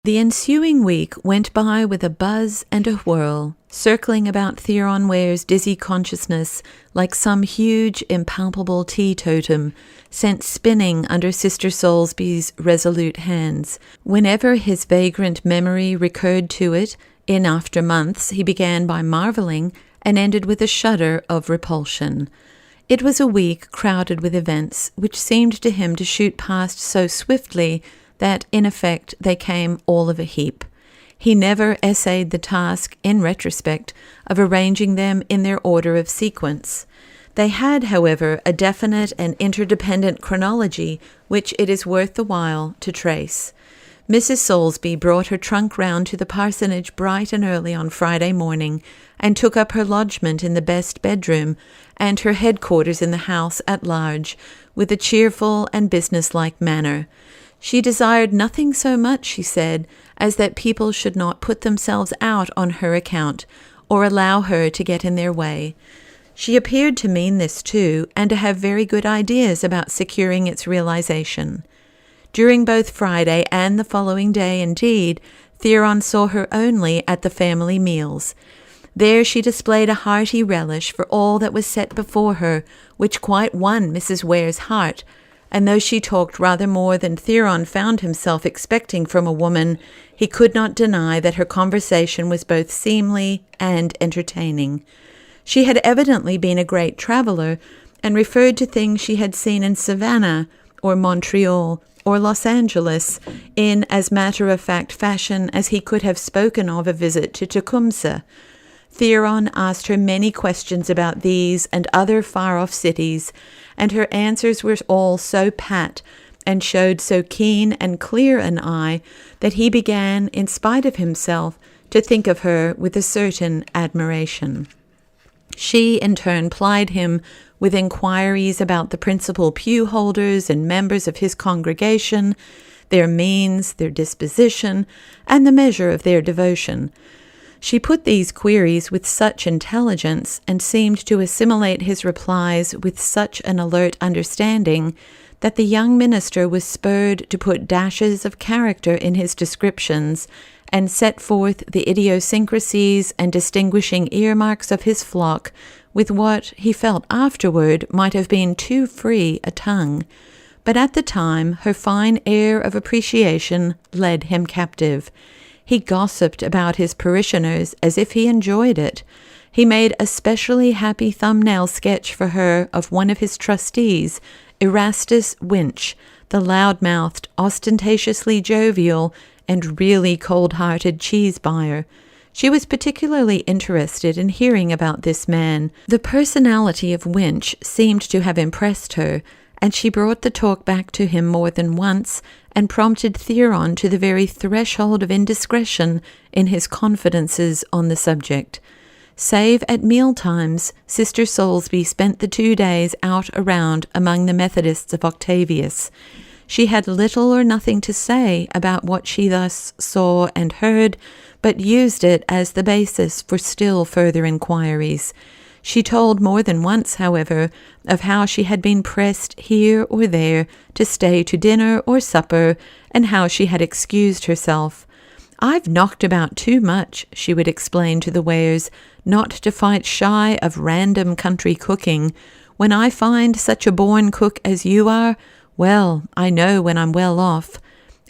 The ensuing week went by with a buzz and a whirl, circling about Theron Ware's dizzy consciousness like some huge, impalpable teetotum sent spinning under Sister Soulsby's resolute hands. Whenever his vagrant memory recurred to it, in after months, he began by marveling and ended with a shudder of repulsion. It was a week crowded with events which seemed to him to shoot past so swiftly that, in effect, they came all of a heap. He never essayed the task, in retrospect, of arranging them in their order of sequence. They had, however, a definite and interdependent chronology which it is worth the while to trace. Mrs. Soulsby brought her trunk round to the parsonage bright and early on Friday morning, and took up her lodgment in the best bedroom, and her headquarters in the house at large, with a cheerful and business-like manner. She desired nothing so much, she said, as that people should not put themselves out on her account, or allow her to get in their way. She appeared to mean this too, and to have very good ideas about securing its realization. During both Friday and the following day, indeed, Theron saw her only at the family meals. There she displayed a hearty relish for all that was set before her, which quite won Mrs. Ware's heart, and though she talked rather more than Theron found himself expecting from a woman, he could not deny that her conversation was both seemly and entertaining. She had evidently been a great traveller, and referred to things she had seen in Savannah, or Montreal, or Los Angeles, in as matter-of-fact fashion as he could have spoken of a visit to Tecumseh. Theron asked her many questions about these and other far-off cities, and her answers were all so pat and showed so keen and clear an eye that he began, in spite of himself, to think of her with a certain admiration. She, in turn, plied him with inquiries about the principal pew-holders and members of his congregation, their means, their disposition, and the measure of their devotion. She put these queries with such intelligence, and seemed to assimilate his replies with such an alert understanding, that the young minister was spurred to put dashes of character in his descriptions, and set forth the idiosyncrasies and distinguishing earmarks of his flock with what he felt afterward might have been too free a tongue. But at the time her fine air of appreciation led him captive. He gossiped about his parishioners as if he enjoyed it. He made a specially happy thumbnail sketch for her of one of his trustees, Erastus Winch, the loud-mouthed, ostentatiously jovial, and really cold-hearted cheese buyer. She was particularly interested in hearing about this man. The personality of Winch seemed to have impressed her, and she brought the talk back to him more than once, and prompted Theron to the very threshold of indiscretion in his confidences on the subject. Save at meal-times, Sister Soulsby spent the 2 days out around among the Methodists of Octavius. She had little or nothing to say about what she thus saw and heard, but used it as the basis for still further inquiries. She told more than once, however, of how she had been pressed here or there to stay to dinner or supper, and how she had excused herself. "I've knocked about too much," she would explain to the Wares, "not to fight shy of random country cooking. When I find such a born cook as you are, well, I know when I'm well off."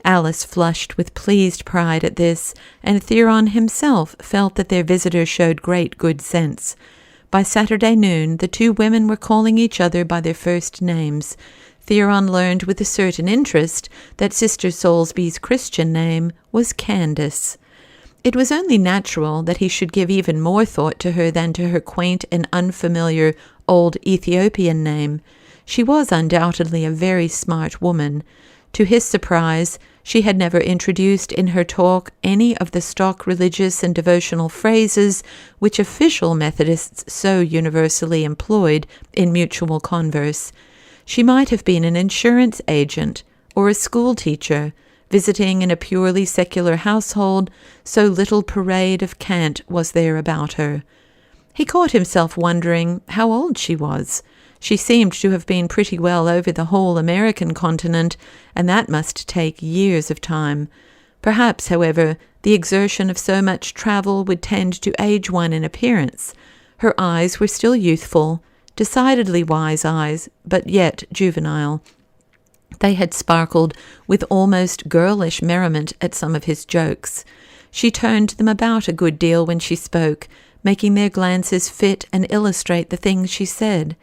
Alice flushed with pleased pride at this, and Theron himself felt that their visitor showed great good sense. By Saturday noon, the two women were calling each other by their first names. Theron learned with a certain interest that Sister Soulsby's Christian name was Candace. It was only natural that he should give even more thought to her than to her quaint and unfamiliar old Ethiopian name. She was undoubtedly a very smart woman. To his surprise, she had never introduced in her talk any of the stock religious and devotional phrases which official Methodists so universally employed in mutual converse. She might have been an insurance agent or a school teacher, visiting in a purely secular household, so little parade of cant was there about her. He caught himself wondering how old she was. She seemed to have been pretty well over the whole American continent, and that must take years of time. Perhaps, however, the exertion of so much travel would tend to age one in appearance. Her eyes were still youthful, decidedly wise eyes, but yet juvenile. They had sparkled with almost girlish merriment at some of his jokes. She turned them about a good deal when she spoke, making their glances fit and illustrate the things she said.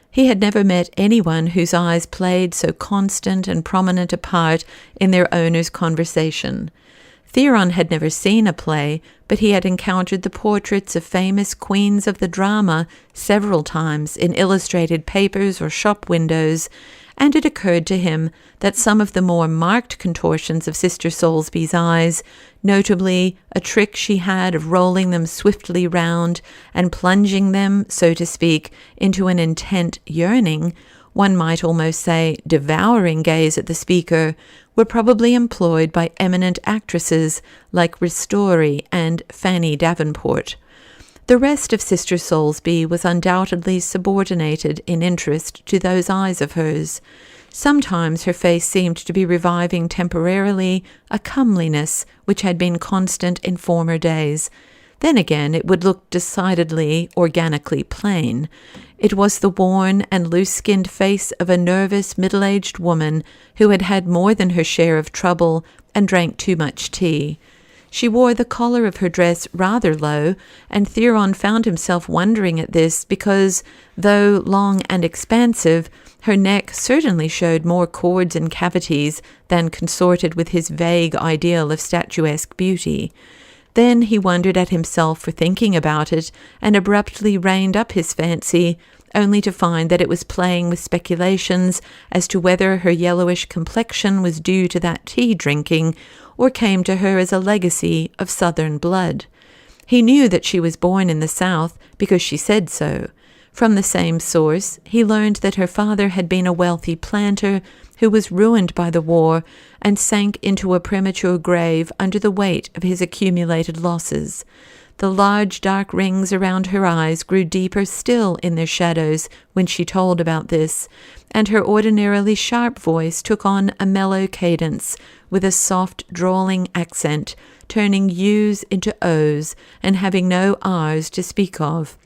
He had never met anyone whose eyes played so constant and prominent a part in their owner's conversation. Theron had never seen a play, but he had encountered the portraits of famous queens of the drama several times in illustrated papers or shop windows, and it occurred to him that some of the more marked contortions of Sister Soulsby's eyes, notably a trick she had of rolling them swiftly round and plunging them, so to speak, into an intent yearning, one might almost say devouring gaze at the speaker, were probably employed by eminent actresses like Ristori and Fanny Davenport. The rest of Sister Soulsby was undoubtedly subordinated in interest to those eyes of hers. Sometimes her face seemed to be reviving temporarily a comeliness which had been constant in former days. Then again it would look decidedly, organically plain. It was the worn and loose-skinned face of a nervous, middle-aged woman who had had more than her share of trouble and drank too much tea. She wore the collar of her dress rather low, and Theron found himself wondering at this because, though long and expansive, her neck certainly showed more cords and cavities than consorted with his vague ideal of statuesque beauty. Then he wondered at himself for thinking about it, and abruptly reined up his fancy, only to find that it was playing with speculations as to whether her yellowish complexion was due to that tea-drinking, or came to her as a legacy of Southern blood. He knew that she was born in the South because she said so. From the same source, he learned that her father had been a wealthy planter who was ruined by the war and sank into a premature grave under the weight of his accumulated losses. The large dark rings around her eyes grew deeper still in their shadows when she told about this, and her ordinarily sharp voice took on a mellow cadence with a soft drawling accent, turning U's into O's and having no R's to speak of.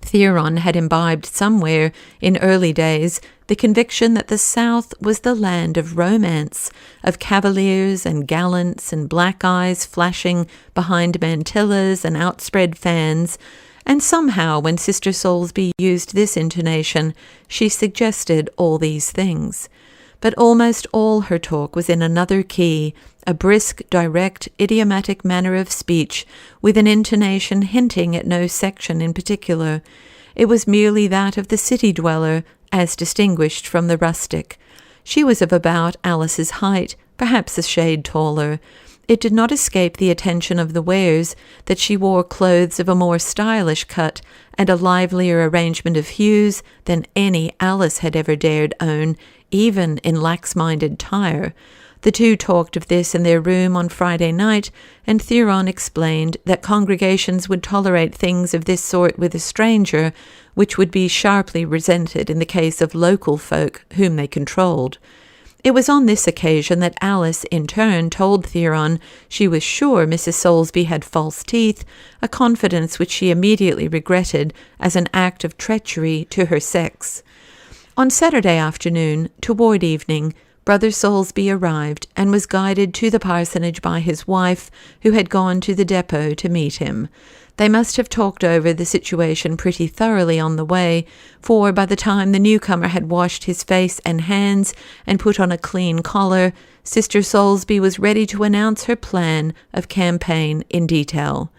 Theron had imbibed somewhere in early days the conviction that the South was the land of romance, of cavaliers and gallants and black eyes flashing behind mantillas and outspread fans, and somehow when Sister Soulsby used this intonation, she suggested all these things. But almost all her talk was in another key, a brisk, direct, idiomatic manner of speech, with an intonation hinting at no section in particular. It was merely that of the city dweller, as distinguished from the rustic. She was of about Alice's height, perhaps a shade taller. It did not escape the attention of the Wares that she wore clothes of a more stylish cut and a livelier arrangement of hues than any Alice had ever dared own, even in lax-minded Tyre. The two talked of this in their room on Friday night, and Theron explained that congregations would tolerate things of this sort with a stranger, which would be sharply resented in the case of local folk whom they controlled. It was on this occasion that Alice, in turn, told Theron she was sure Mrs. Soulsby had false teeth, a confidence which she immediately regretted as an act of treachery to her sex. On Saturday afternoon, toward evening, Brother Soulsby arrived and was guided to the parsonage by his wife, who had gone to the depot to meet him. They must have talked over the situation pretty thoroughly on the way, for by the time the newcomer had washed his face and hands and put on a clean collar, Sister Soulsby was ready to announce her plan of campaign in detail.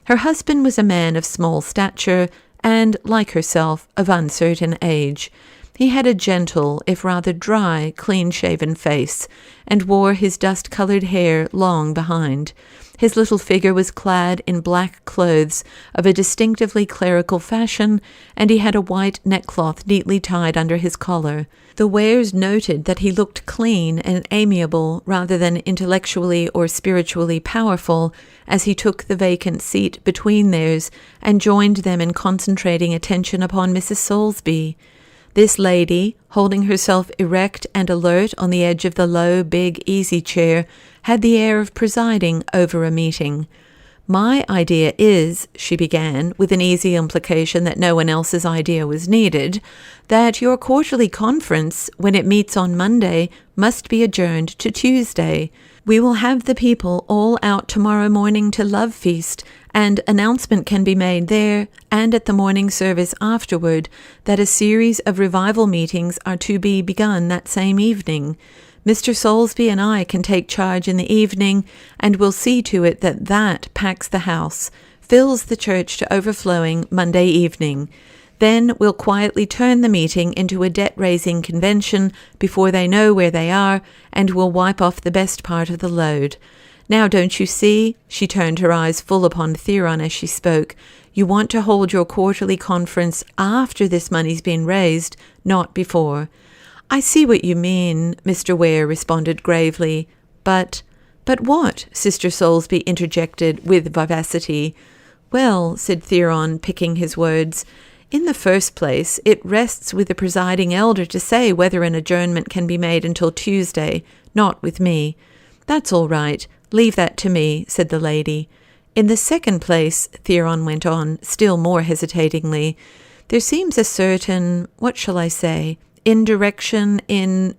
Her husband was a man of small stature and, like herself, of uncertain age. He had a gentle, if rather dry, clean-shaven face, and wore his dust-colored hair long behind. His little figure was clad in black clothes of a distinctively clerical fashion, and he had a white neckcloth neatly tied under his collar. The Wares noted that he looked clean and amiable rather than intellectually or spiritually powerful as he took the vacant seat between theirs and joined them in concentrating attention upon Mrs. Soulsby. This lady, holding herself erect and alert on the edge of the low, big easy chair, had the air of presiding over a meeting. "My idea is," she began, with an easy implication that no one else's idea was needed, "that your quarterly conference, when it meets on Monday, must be adjourned to Tuesday. We will have the people all out tomorrow morning to Love Feast, and announcement can be made there and at the morning service afterward that a series of revival meetings are to be begun that same evening. Mr. Soulsby and I can take charge in the evening, and we'll see to it that that packs the house, fills the church to overflowing Monday evening. Then we'll quietly turn the meeting into a debt-raising convention before they know where they are, and we'll wipe off the best part of the load. Now, don't you see?" She turned her eyes full upon Theron as she spoke. "You want to hold your quarterly conference after this money's been raised, not before." "I see what you mean," Mr. Ware responded gravely. But what?" Sister Soulsby interjected with vivacity. "Well," said Theron, picking his words, "in the first place, it rests with the presiding elder to say whether an adjournment can be made until Tuesday, not with me." "That's all right. Leave that to me," said the lady. "In the second place," Theron went on, still more hesitatingly, "there seems a certain, what shall I say, indirection in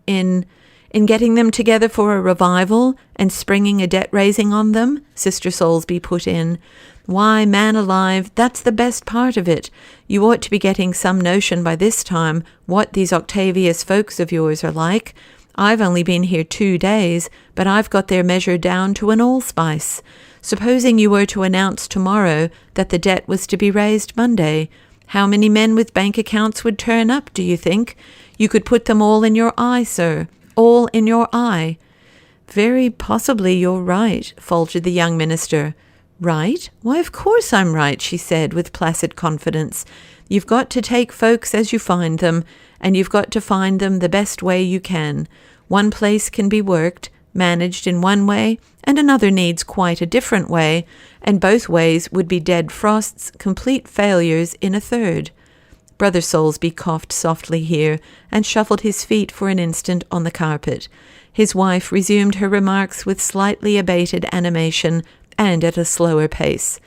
getting them together for a revival and springing a debt-raising on them," Sister Soulsby put in. "Why, man alive, that's the best part of it. You ought to be getting some notion by this time what these Octavius folks of yours are like. I've only been here 2 days, but I've got their measure down to an allspice. Supposing you were to announce tomorrow that the debt was to be raised Monday, how many men with bank accounts would turn up, do you think? You could put them all in your eye, sir, all in your eye." "Very possibly you're right," faltered the young minister. "Right? Why, of course I'm right," she said with placid confidence. "You've got to take folks as you find them, and you've got to find them the best way you can. One place can be worked, managed in one way, and another needs quite a different way, and both ways would be dead frosts, complete failures in a third." Brother Soulsby coughed softly here, and shuffled his feet for an instant on the carpet. His wife resumed her remarks with slightly abated animation, and at a slower pace.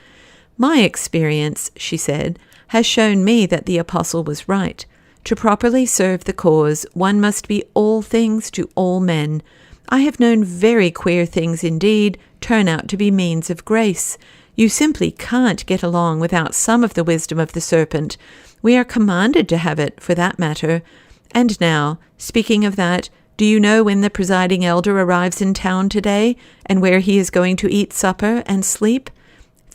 "My experience," she said, "has shown me that the apostle was right. To properly serve the cause, one must be all things to all men. I have known very queer things indeed turn out to be means of grace. You simply can't get along without some of the wisdom of the serpent. We are commanded to have it, for that matter. And now, speaking of that, do you know when the presiding elder arrives in town today, and where he is going to eat supper and sleep?"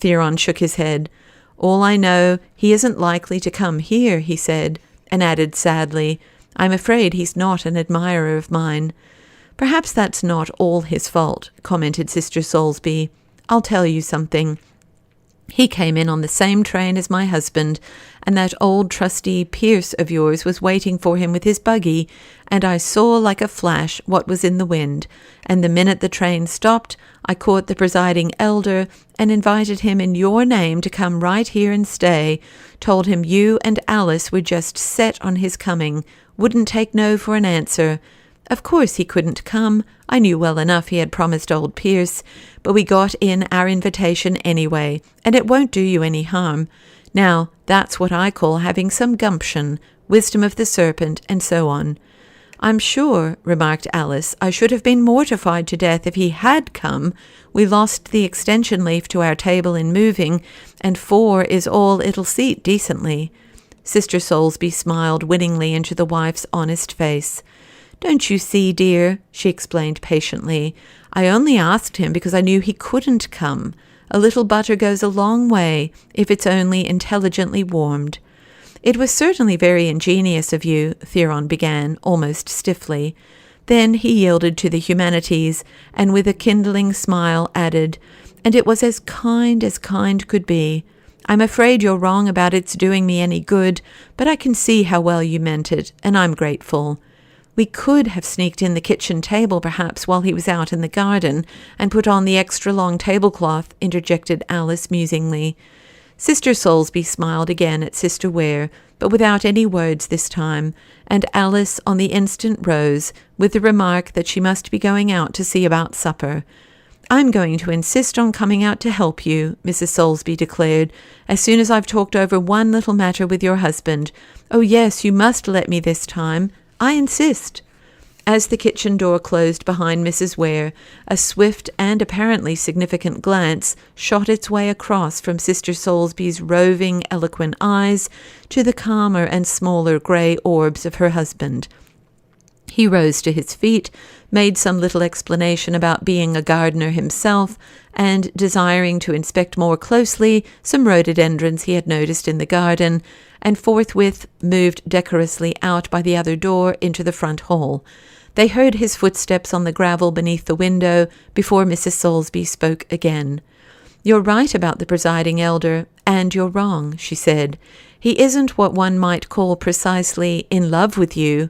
Theron shook his head. "All I know, he isn't likely to come here," he said, and added sadly, "I'm afraid he's not an admirer of mine." "Perhaps that's not all his fault," commented Sister Soulsby. "I'll tell you something. He came in on the same train as my husband, and that old trusty Pierce of yours was waiting for him with his buggy, and I saw like a flash what was in the wind, and the minute the train stopped, I caught the presiding elder and invited him in your name to come right here and stay, told him you and Alice were just set on his coming, wouldn't take no for an answer. Of course he couldn't come. I knew well enough he had promised old Pierce, but we got in our invitation anyway, and it won't do you any harm. Now, that's what I call having some gumption, wisdom of the serpent, and so on." "I'm sure," remarked Alice, "I should have been mortified to death if he had come. We lost the extension leaf to our table in moving, and 4 is all it'll seat decently." Sister Soulsby smiled winningly into the wife's honest face. "Don't you see, dear," she explained patiently, "I only asked him because I knew he couldn't come. A little butter goes a long way if it's only intelligently warmed." "It was certainly very ingenious of you," Theron began, almost stiffly. Then he yielded to the humanities, and with a kindling smile added, "And it was as kind could be. I'm afraid you're wrong about its doing me any good, but I can see how well you meant it, and I'm grateful." "We could have sneaked in the kitchen table, perhaps, while he was out in the garden, and put on the extra long tablecloth," interjected Alice musingly. Sister Soulsby smiled again at Sister Ware, but without any words this time, and Alice on the instant rose, with the remark that she must be going out to see about supper. "I'm going to insist on coming out to help you," Mrs. Soulsby declared, "as soon as I've talked over one little matter with your husband. Oh, yes, you must let me this time. I insist." As the kitchen door closed behind Mrs. Ware, a swift and apparently significant glance shot its way across from Sister Soulsby's roving, eloquent eyes to the calmer and smaller grey orbs of her husband. He rose to his feet, made some little explanation about being a gardener himself, and, desiring to inspect more closely some rhododendrons he had noticed in the garden, and forthwith moved decorously out by the other door into the front hall. They heard his footsteps on the gravel beneath the window before Mrs. Soulsby spoke again. "You're right about the presiding elder, and you're wrong," she said. "He isn't what one might call precisely in love with you.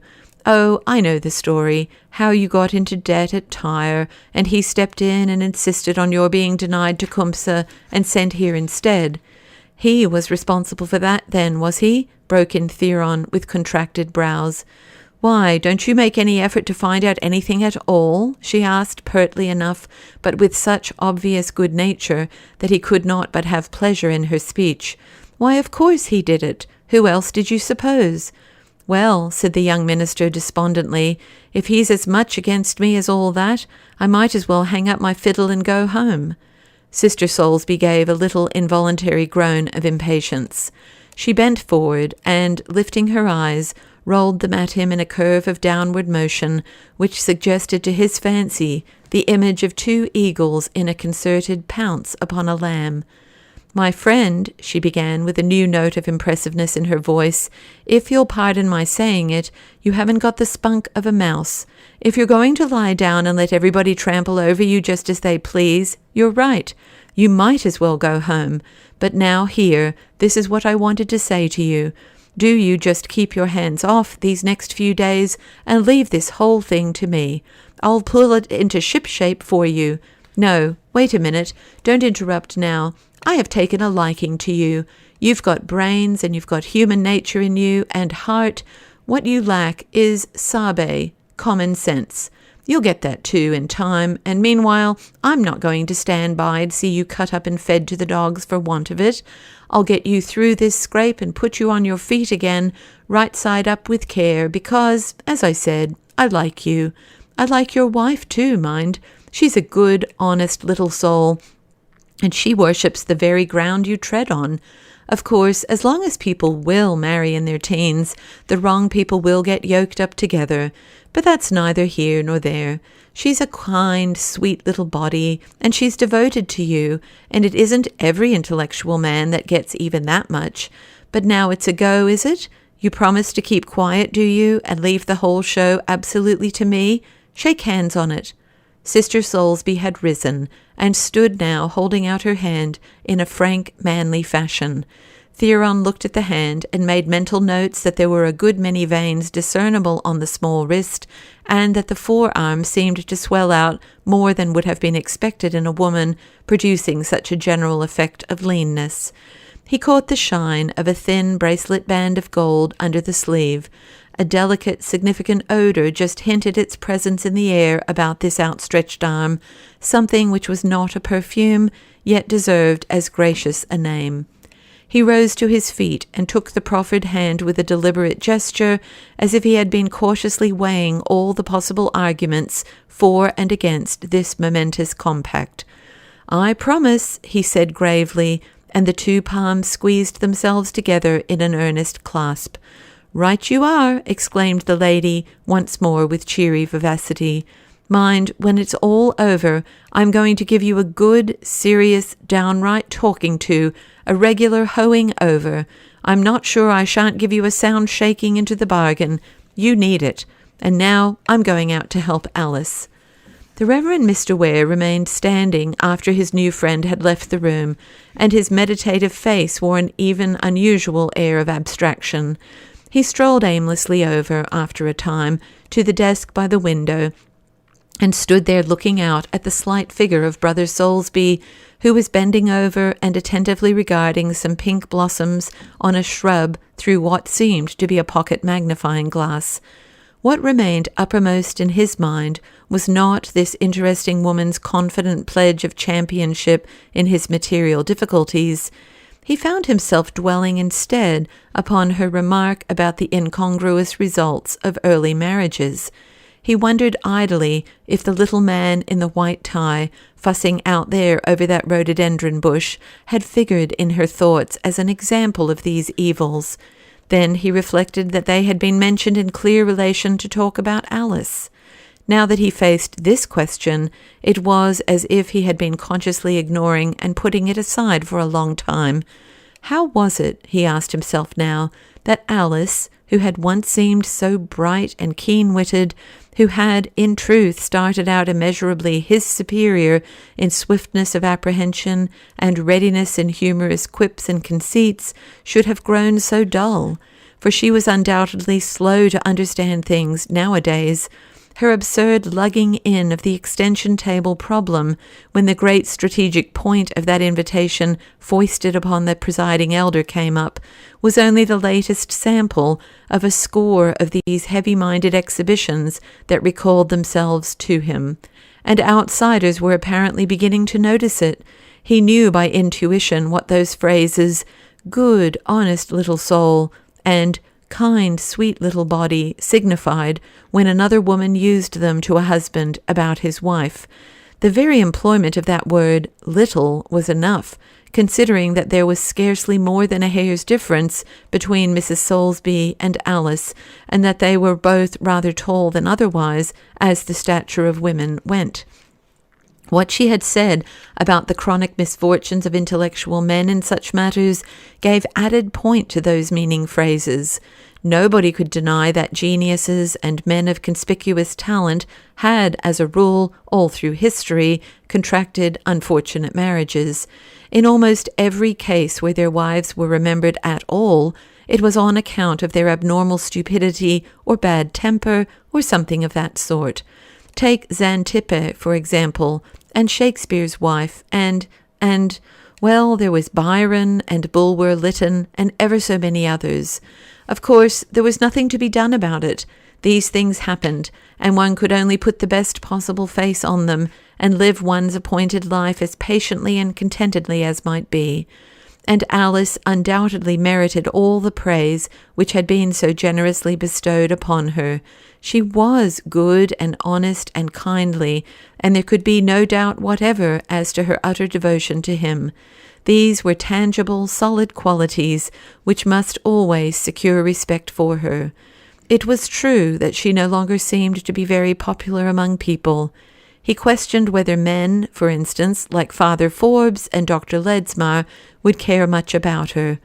Oh, I know the story, how you got into debt at Tyre, and he stepped in and insisted on your being denied Tecumseh and sent here instead." "He was responsible for that then, was he?" broke in Theron with contracted brows. "Why, don't you make any effort to find out anything at all?" she asked, pertly enough, but with such obvious good nature that he could not but have pleasure in her speech. "Why, of course he did it. Who else did you suppose?" "Well," said the young minister despondently, "if he's as much against me as all that, I might as well hang up my fiddle and go home." Sister Soulsby gave a little involuntary groan of impatience. She bent forward and, lifting her eyes, rolled them at him in a curve of downward motion, which suggested to his fancy the image of two eagles in a concerted pounce upon a lamb. "My friend," she began with a new note of impressiveness in her voice, "if you'll pardon my saying it, you haven't got the spunk of a mouse. If you're going to lie down and let everybody trample over you just as they please, you're right. You might as well go home. But now here, this is what I wanted to say to you. Do you just keep your hands off these next few days and leave this whole thing to me. I'll pull it into shipshape for you. No, wait a minute. Don't interrupt now. I have taken a liking to you. You've got brains and you've got human nature in you and heart. What you lack is sabe, common sense. You'll get that too in time, and meanwhile I'm not going to stand by and see you cut up and fed to the dogs for want of it. I'll get you through this scrape and put you on your feet again, right side up with care, because, as I said, I like you. I like your wife too, mind. She's a good, honest little soul, and she worships the very ground you tread on. Of course, as long as people will marry in their teens, the wrong people will get yoked up together, but that's neither here nor there. She's a kind, sweet little body, and she's devoted to you, and it isn't every intellectual man that gets even that much. But now it's a go, is it? You promise to keep quiet, do you, and leave the whole show absolutely to me? Shake hands on it." Sister Soulsby had risen, and stood now holding out her hand in a frank, manly fashion. Theron looked at the hand and made mental notes that there were a good many veins discernible on the small wrist, and that the forearm seemed to swell out more than would have been expected in a woman, producing such a general effect of leanness. He caught the shine of a thin bracelet band of gold under the sleeve. A delicate, significant odour just hinted its presence in the air about this outstretched arm, something which was not a perfume, yet deserved as gracious a name. He rose to his feet and took the proffered hand with a deliberate gesture, as if he had been cautiously weighing all the possible arguments for and against this momentous compact. "I promise," he said gravely, and the two palms squeezed themselves together in an earnest clasp. "Right you are," exclaimed the lady, once more with cheery vivacity. "Mind, when it's all over, I'm going to give you a good, serious, downright talking to, a regular hoeing over. I'm not sure I shan't give you a sound shaking into the bargain. You need it. And now I'm going out to help Alice." The Reverend Mr. Ware remained standing after his new friend had left the room, and his meditative face wore an even unusual air of abstraction. He strolled aimlessly over, after a time, to the desk by the window, and stood there looking out at the slight figure of Brother Soulsby, who was bending over and attentively regarding some pink blossoms on a shrub through what seemed to be a pocket magnifying glass. What remained uppermost in his mind was not this interesting woman's confident pledge of championship in his material difficulties. He found himself dwelling instead upon her remark about the incongruous results of early marriages. He wondered idly if the little man in the white tie, fussing out there over that rhododendron bush, had figured in her thoughts as an example of these evils. Then he reflected that they had been mentioned in clear relation to talk about Alice. Now that he faced this question, it was as if he had been consciously ignoring and putting it aside for a long time. How was it, he asked himself now, that Alice, who had once seemed so bright and keen-witted, who had, in truth, started out immeasurably his superior in swiftness of apprehension and readiness in humorous quips and conceits, should have grown so dull? For she was undoubtedly slow to understand things nowadays. Her absurd lugging in of the extension table problem, when the great strategic point of that invitation foisted upon the presiding elder came up, was only the latest sample of a score of these heavy-minded exhibitions that recalled themselves to him. And outsiders were apparently beginning to notice it. He knew by intuition what those phrases, "good, honest little soul," and "kind, sweet little body," signified when another woman used them to a husband about his wife. The very employment of that word "little" was enough, considering that there was scarcely more than a hair's difference between Mrs. Soulsby and Alice, and that they were both rather tall than otherwise, as the stature of women went. What she had said about the chronic misfortunes of intellectual men in such matters gave added point to those meaning phrases. Nobody could deny that geniuses and men of conspicuous talent had, as a rule, all through history, contracted unfortunate marriages. In almost every case where their wives were remembered at all, it was on account of their abnormal stupidity or bad temper or something of that sort. Take Xantippe, for example, and Shakespeare's wife, and well, there was Byron and Bulwer Lytton and ever so many others. Of course, there was nothing to be done about it. These things happened, and one could only put the best possible face on them and live one's appointed life as patiently and contentedly as might be. And Alice undoubtedly merited all the praise which had been so generously bestowed upon her. She was good and honest and kindly, and there could be no doubt whatever as to her utter devotion to him. These were tangible, solid qualities which must always secure respect for her. It was true that she no longer seemed to be very popular among people. He questioned whether men, for instance, like Father Forbes and Dr. Ledsmar, would care much about her.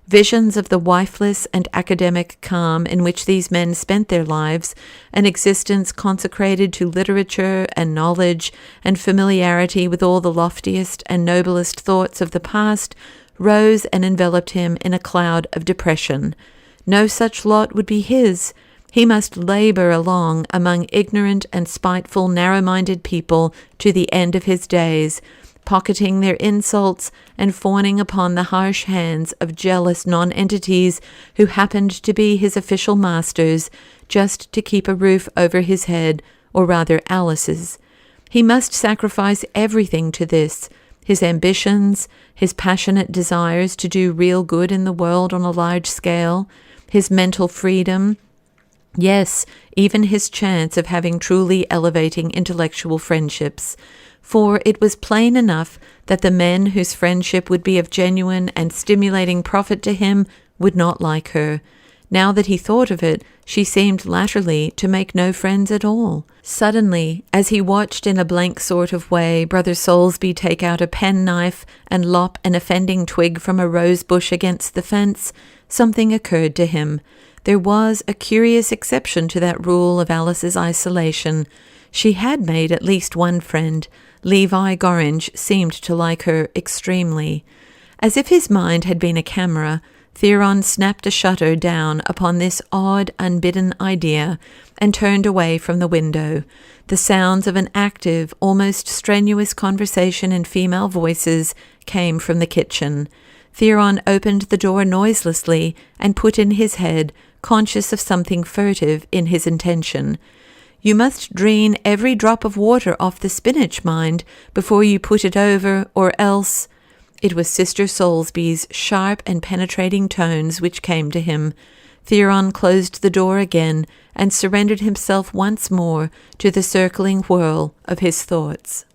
Visions of the wifeless and academic calm in which these men spent their lives, an existence consecrated to literature and knowledge and familiarity with all the loftiest and noblest thoughts of the past, rose and enveloped him in a cloud of depression. No such lot would be his. He must labor along among ignorant and spiteful, narrow-minded people to the end of his days, pocketing their insults and fawning upon the harsh hands of jealous non-entities who happened to be his official masters, just to keep a roof over his head, or rather Alice's. He must sacrifice everything to this, his ambitions, his passionate desires to do real good in the world on a large scale, his mental freedom, yes, even his chance of having truly elevating intellectual friendships. For it was plain enough that the men whose friendship would be of genuine and stimulating profit to him would not like her. Now that he thought of it, she seemed latterly to make no friends at all. Suddenly, as he watched in a blank sort of way Brother Soulsby take out a penknife and lop an offending twig from a rose bush against the fence, something occurred to him. There was a curious exception to that rule of Alice's isolation. She had made at least one friend. Levi Gorringe seemed to like her extremely. As if his mind had been a camera, Theron snapped a shutter down upon this odd, unbidden idea and turned away from the window. The sounds of an active, almost strenuous conversation in female voices came from the kitchen. Theron opened the door noiselessly and put in his head, conscious of something furtive in his intention. "You must drain every drop of water off the spinach, mind, before you put it over, or else—" It was Sister Soulsby's sharp and penetrating tones which came to him. Theron closed the door again and surrendered himself once more to the circling whirl of his thoughts.